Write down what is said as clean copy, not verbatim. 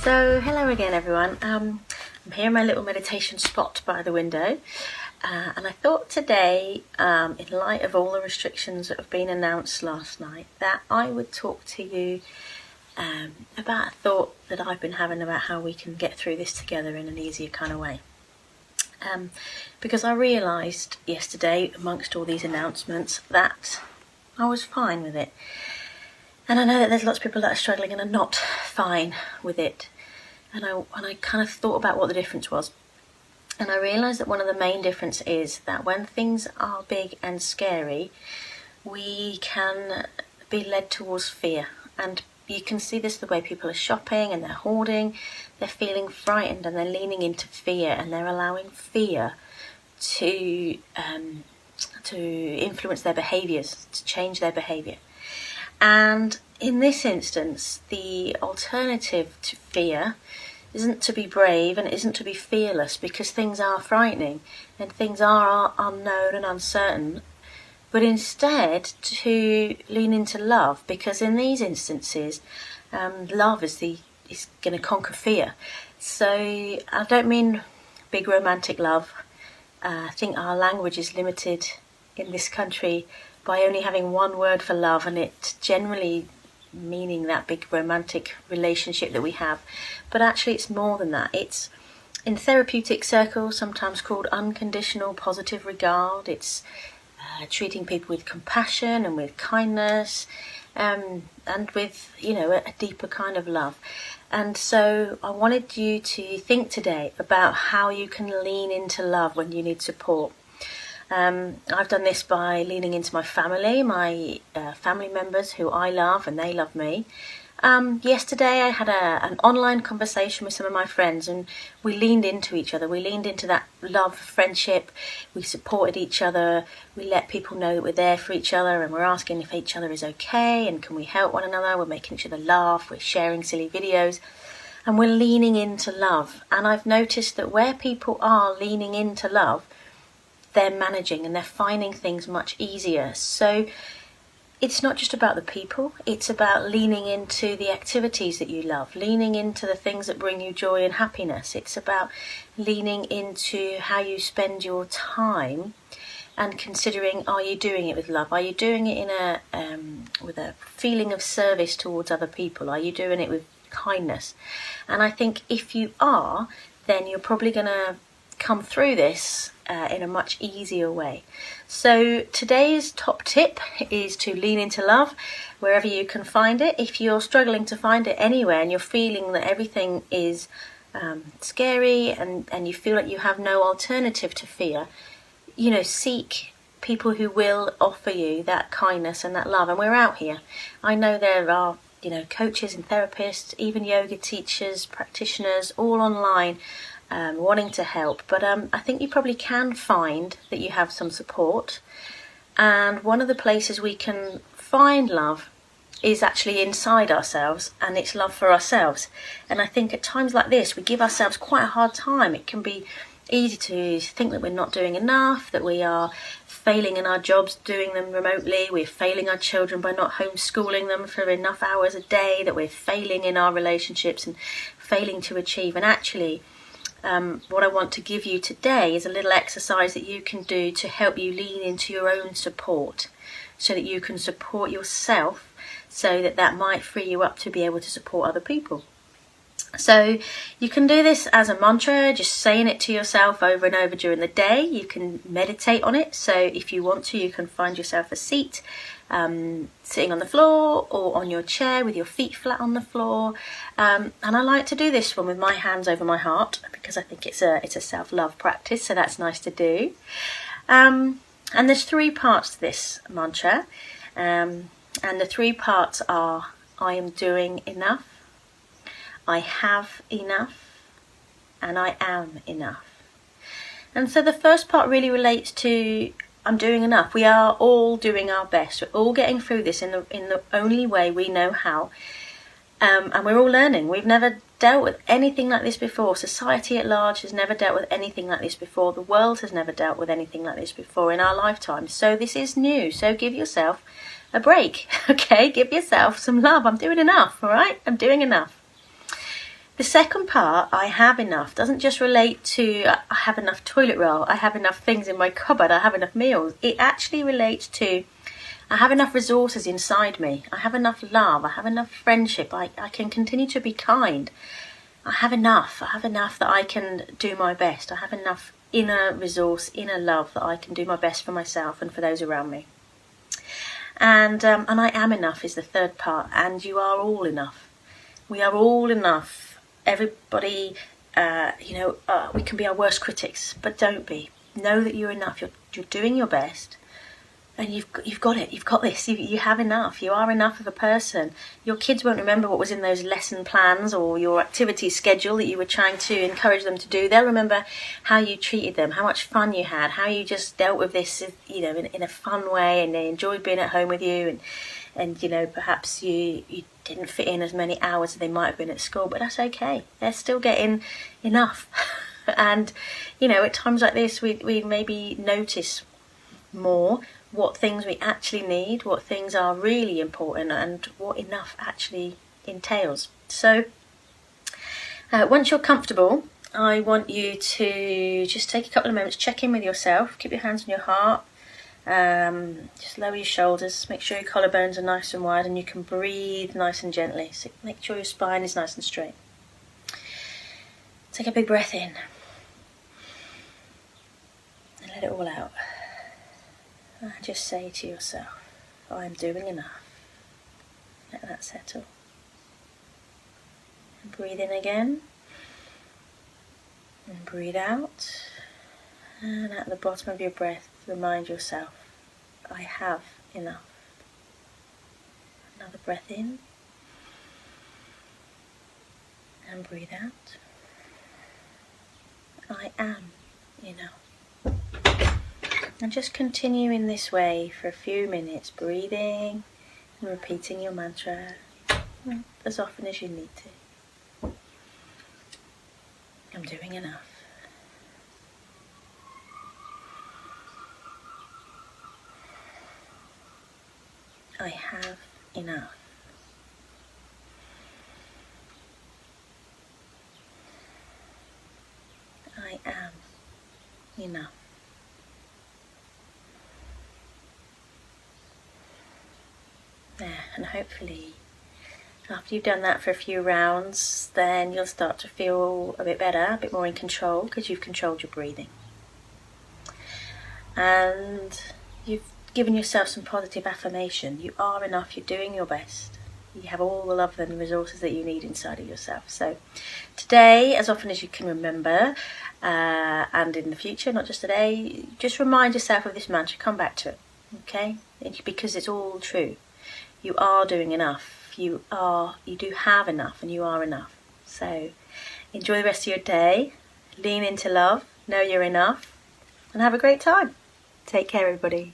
So hello again everyone. I'm here in my little meditation spot by the window, and I thought today, in light of all the restrictions that have been announced last night, that I would talk to you about a thought that I've been having about how we can get through this together in an easier kind of way. Because I realised yesterday, amongst all these announcements, that I was fine with it. And I know that there's lots of people that are struggling and are not fine with it. And I kind of thought about what the difference was. And I realised that one of the main difference is that when things are big and scary, we can be led towards fear. And you can see this the way people are shopping and they're hoarding, they're feeling frightened and they're leaning into fear, and they're allowing fear to influence their behaviours, to change their behaviour. And in this instance, the alternative to fear isn't to be brave and isn't to be fearless, because things are frightening and things are unknown and uncertain, but instead to lean into love, because in these instances, love is going to conquer fear. So I don't mean big romantic love. I think our language is limited in this country by only having one word for love, and it generally meaning that big romantic relationship that we have. But actually it's more than that. It's in therapeutic circles sometimes called unconditional positive regard. It's treating people with compassion and with kindness, and with, a deeper kind of love. And so I wanted you to think today about how you can lean into love when you need support. I've done this by leaning into my family members who I love and they love me. Yesterday I had an online conversation with some of my friends, and we leaned into each other. We leaned into that love, friendship. We supported each other. We let people know that we're there for each other, and we're asking if each other is okay and can we help one another. We're making each other laugh. We're sharing silly videos, and we're leaning into love. And I've noticed that where people are leaning into love, they're managing and they're finding things much easier. So it's not just about the people, it's about leaning into the activities that you love, leaning into the things that bring you joy and happiness. It's about leaning into how you spend your time and considering, are you doing it with love? Are you doing it with a feeling of service towards other people? Are you doing it with kindness? And I think if you are, then you're probably going to come through this in a much easier way. So today's top tip is to lean into love wherever you can find it. If you're struggling to find it anywhere and you're feeling that everything is scary and you feel like you have no alternative to fear, seek people who will offer you that kindness and that love. And we're out here. I know there are coaches and therapists, even yoga teachers, practitioners, all online, wanting to help. But I think you probably can find that you have some support. And one of the places we can find love is actually inside ourselves, and it's love for ourselves. And I think at times like this, we give ourselves quite a hard time. It can be easy to think that we're not doing enough, that we are failing in our jobs doing them remotely, we're failing our children by not homeschooling them for enough hours a day, that we're failing in our relationships and failing to achieve. And actually, what I want to give you today is a little exercise that you can do to help you lean into your own support, so that you can support yourself, so that might free you up to be able to support other people. So you can do this as a mantra, just saying it to yourself over and over during the day. You can meditate on it. So if you want to, you can find yourself a seat, sitting on the floor or on your chair with your feet flat on the floor. And I like to do this one with my hands over my heart, because I think it's a self-love practice, so that's nice to do. And there's 3 parts to this mantra. And the 3 parts are: I am doing enough, I have enough, and I am enough. And so the first part really relates to I'm doing enough. We are all doing our best. We're all getting through this in the only way we know how. And we're all learning. We've never dealt with anything like this before. Society at large has never dealt with anything like this before. The world has never dealt with anything like this before in our lifetime. So this is new. So give yourself a break, okay? Give yourself some love. I'm doing enough, all right? I'm doing enough. The second part, I have enough, doesn't just relate to I have enough toilet roll, I have enough things in my cupboard, I have enough meals. It actually relates to I have enough resources inside me. I have enough love. I have enough friendship. I can continue to be kind. I have enough. I have enough that I can do my best. I have enough inner resource, inner love that I can do my best for myself and for those around me. And I am enough is the third part. And you are all enough. We are all enough. Everybody, we can be our worst critics, but don't be. Know that you're enough. You're doing your best. And you've got it. You've got this. You have enough. You are enough of a person. Your kids won't remember what was in those lesson plans or your activity schedule that you were trying to encourage them to do. They'll remember how you treated them, how much fun you had, how you just dealt with this, in a fun way, and they enjoyed being at home with you. And perhaps you didn't fit in as many hours as they might have been at school, but that's okay. They're still getting enough. And at times like this, we maybe notice more what things we actually need, what things are really important, and what enough actually entails. So once you're comfortable, I want you to just take a couple of moments, check in with yourself, keep your hands on your heart, just lower your shoulders, make sure your collarbones are nice and wide and you can breathe nice and gently. So make sure your spine is nice and straight. Take a big breath in and let it all out. And just say to yourself, I'm doing enough. Let that settle. And breathe in again. And breathe out. And at the bottom of your breath, remind yourself, I have enough. Another breath in. And breathe out. I am enough. And just continue in this way for a few minutes, breathing and repeating your mantra as often as you need to. I'm doing enough. I have enough. I am enough. There, and hopefully after you've done that for a few rounds, then you'll start to feel a bit better, a bit more in control, because you've controlled your breathing. And you've given yourself some positive affirmation. You are enough, you're doing your best. You have all the love and resources that you need inside of yourself. So today, as often as you can remember, and in the future, not just today, just remind yourself of this mantra, come back to it, okay? Because it's all true. You are doing enough. You do have enough, and you are enough. So enjoy the rest of your day. Lean into love. Know you're enough. And have a great time. Take care, everybody.